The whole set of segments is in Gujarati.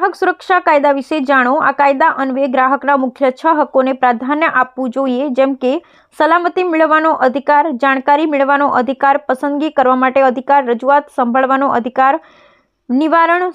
ગ્રાહક સુરક્ષા કાયદા વિશે જાણો। આ કાયદા અન્વયે ગ્રાહકના મુખ્ય 6 હક્કોને પ્રાધાન્ય આપવું જોઈએ, જેમ કે સલામતી મેળવવાનો અધિકાર, જાણકારી મેળવવાનો અધિકાર, પસંદગી કરવા માટે અધિકાર, રજૂઆત સાંભળવાનો અધિકાર, નિવારણ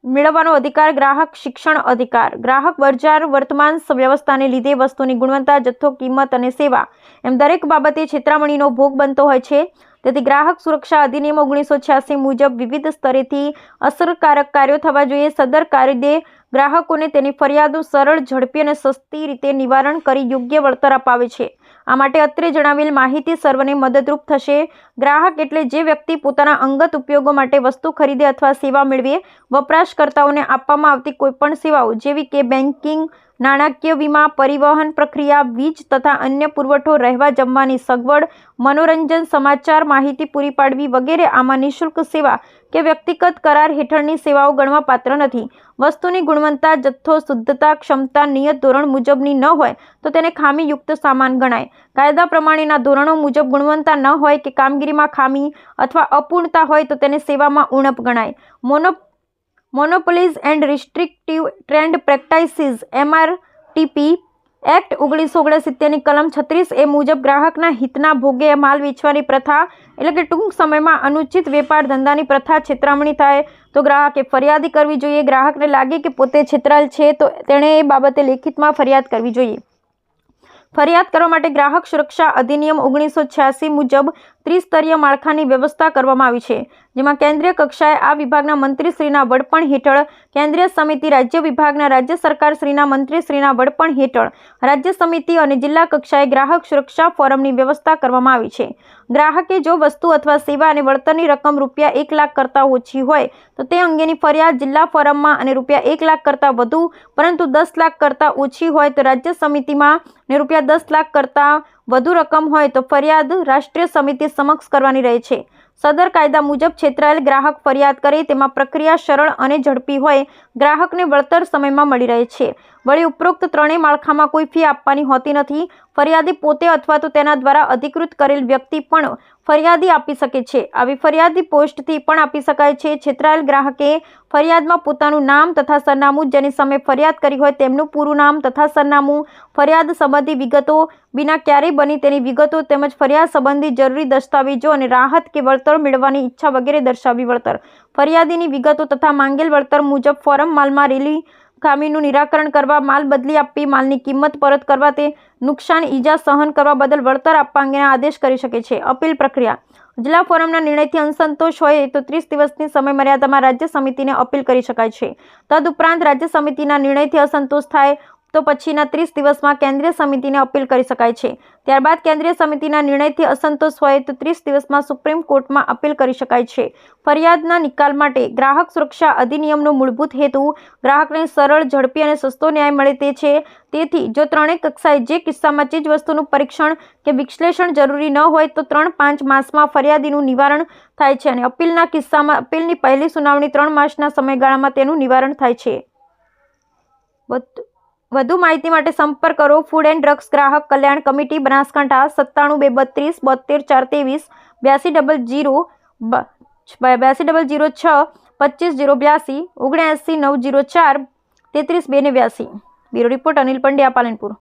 મેળવવાનો અધિકાર, ગ્રાહક શિક્ષણ અધિકાર। ગ્રાહક બજાર વર્તમાન વ્યવસ્થાને લીધે વસ્તુની ગુણવત્તા, જથ્થો, કિંમત અને સેવા એમ દરેક બાબતે છેતરામણીનો ભોગ બનતો હોય છે। તેથી ગ્રાહક સુરક્ષા અધિનિયમ 1986 મુજબ વિવિધ સ્તરેથી અસરકારક કાર્યો થવા જોઈએ। સદર કાયદે ગ્રાહકોને તેની ફરિયાદો સરળ, ઝડપી અને સસ્તી રીતે નિવારણ કરી યોગ્ય વળતર અપાવે છે। આ માટે અત્રે જણાવેલ માહિતી સર્વને મદદરૂપ થશે। ગ્રાહક એટલે જે વ્યક્તિ પોતાના અંગત ઉપયોગો માટે વસ્તુ ખરીદે અથવા સેવા મેળવે। વપરાશકર્તાઓને આપવામાં આવતી કોઈપણ સેવાઓ જેવી કે બેન્કિંગ, નાણાકીય, વીમા, પરિવહન પ્રક્રિયા, વીજ તથા અન્ય પુરવઠો, રહેવા જમવાની સગવડ, મનોરંજન, સમાચાર, માહિતી પૂરી પાડવી વગેરે આમાં નિઃશુલ્ક સેવા કે વ્યક્તિગત કરાર હેઠળની સેવાઓ ગણવા પાત્ર નથી। વસ્તુની ગુણવત્તા, જથ્થો, શુદ્ધતા, ક્ષમતા નિયત ધોરણ મુજબની ન હોય તો તેને ખામીયુક્ત સામાન ગણાય। કાયદા પ્રમાણેના ધોરણો મુજબ ગુણવત્તા ન હોય કે કામગીરીમાં ખામી અથવા અપૂર્ણતા હોય તો તેને સેવામાં ઉણપ ગણાય। મોનોપોલીઝ એન્ડ રિસ્ટ્રિક્ટિવ ટ્રેડ પ્રેક્ટિસીસ એમઆરટીપી એક્ટ 1969ની કલમ 36A મુજબ ગ્રાહકના હિતના ભોગે માલ વેચવાની પ્રથા એટલે કે ટૂંક સમયમાં અનુચિત વેપાર ધંધાની પ્રથા, છેતરામણી થાય તો ગ્રાહકે ફરિયાદ કરવી જોઈએ। ગ્રાહકને લાગે કે પોતે છેતરાયેલ છે તો તેણે એ બાબતે લેખિતમાં ફરિયાદ કરવી જોઈએ। ફરિયાદ કરવા માટે ગ્રાહક સુરક્ષા અધિનિયમ 1986 મુજબ ત્રિસ્તરીય માળખાની વ્યવસ્થા કરવામાં આવી છે, જેમાં કેન્દ્રીય કક્ષાએ આ વિભાગના મંત્રીશ્રીના વડપણ હેઠળ કેન્દ્રીય સમિતિ, રાજ્ય વિભાગના રાજ્ય સરકારશ્રીના મંત્રીશ્રીના વડપણ હેઠળ રાજ્ય સમિતિ અને જિલ્લા કક્ષાએ ગ્રાહક સુરક્ષા ફોરમની વ્યવસ્થા કરવામાં આવી છે। ગ્રાહકે જો વસ્તુ અથવા સેવા અને વળતરની રકમ રૂપિયા 1 લાખ કરતાં ઓછી હોય તો તે અંગેની ફરિયાદ જિલ્લા ફોરમમાં અને રૂપિયા 1 લાખ કરતાં વધુ પરંતુ 10 લાખ કરતાં ઓછી હોય તો રાજ્ય સમિતિમાં ને રૂપિયા 10 લાખ કરતાં વધુ રકમ હોય તો ફરિયાદ રાષ્ટ્રીય સમિતિ સમક્ષ કરવાની રહે છે। સદર કાયદા મુજબ છેતરાયેલ ગ્રાહક ફરિયાદ કરે તેમાં પ્રક્રિયા સરળ અને ઝડપી હોય, ગ્રાહકને વળતર સમયમાં મળી રહે છે। વળી ઉપરોક્ત ત્રણેય માળખામાં કોઈ ફી આપવાની હોતી નથી। ફરિયાદી પોતે અથવા તો તેના દ્વારા અધિકૃત કરેલ વ્યક્તિ પણ ફરિયાદી આપી શકે છે। આવી ફરિયાદી પોસ્ટથી પણ આપી શકાય છે। છેતરાયેલ ગ્રાહકે ફરિયાદમાં પોતાનું નામ તથા સરનામું, જેની સામે ફરિયાદ કરી હોય તેમનું પૂરું નામ તથા સરનામું, ફરિયાદ સંબંધી વિગતો, વિના ક્યારેય બની તેની વિગતો તેમજ ફરિયાદ સંબંધી જરૂરી દસ્તાવેજો અને રાહત કે વળતર મેળવવાની ઈચ્છા વગેરે દર્શાવવી। વળતર ફરિયાદીની વિગતો તથા માંગેલ વળતર મુજબ ફોરમ માલમાં રેલી ખામીનું નિરાકરણ કરવા, માલ બદલી આપવી, માલની કિંમત પરત કરવા, તે નુકસાન ઈજા સહન કરવા બદલ વળતર આપવા અંગેના આદેશ કરી શકે છે। અપીલ પ્રક્રિયા જિલ્લા ફોરમના નિર્ણયથી અસંતોષ હોય તો 30 દિવસની સમયમર્યાદામાં રાજ્ય સમિતિને અપીલ કરી શકાય છે। તદુપરાંત રાજ્ય સમિતિના નિર્ણયથી અસંતોષ થાય તો પછીના 30 દિવસમાં કેન્દ્રીય સમિતિને અપીલ કરી શકાય છે। ત્યારબાદ કેન્દ્રીય સમિતિના નિર્ણયથી અસંતોષ હોય તો 30 દિવસમાં સુપ્રીમ કોર્ટમાં અપીલ કરી શકાય છે। ફરિયાદના નિકાલ માટે ગ્રાહક સુરક્ષા અધિનિયમનો મૂળભૂત હેતુ ગ્રાહકને સરળ, ઝડપી અને સસ્તો ન્યાય મળે તે છે। તેથી જો ત્રણેય કક્ષાએ જે કિસ્સામાં ચીજવસ્તુનું પરીક્ષણ કે વિશ્લેષણ જરૂરી ન હોય તો 3-5 માસમાં ફરિયાદીનું નિવારણ થાય છે અને અપીલના કિસ્સામાં અપીલની પહેલી સુનાવણી 3 માસના સમયગાળામાં તેનું નિવારણ થાય છે। વધુ માહિતી માટે સંપર્ક કરો ફૂડ એન્ડ ડ્રગ્સ ગ્રાહક કલ્યાણ committee, Banaskantha 97 232 72 8200 6 25082 79 904 33 289। Bureau report Anil Pandya, Palanpur.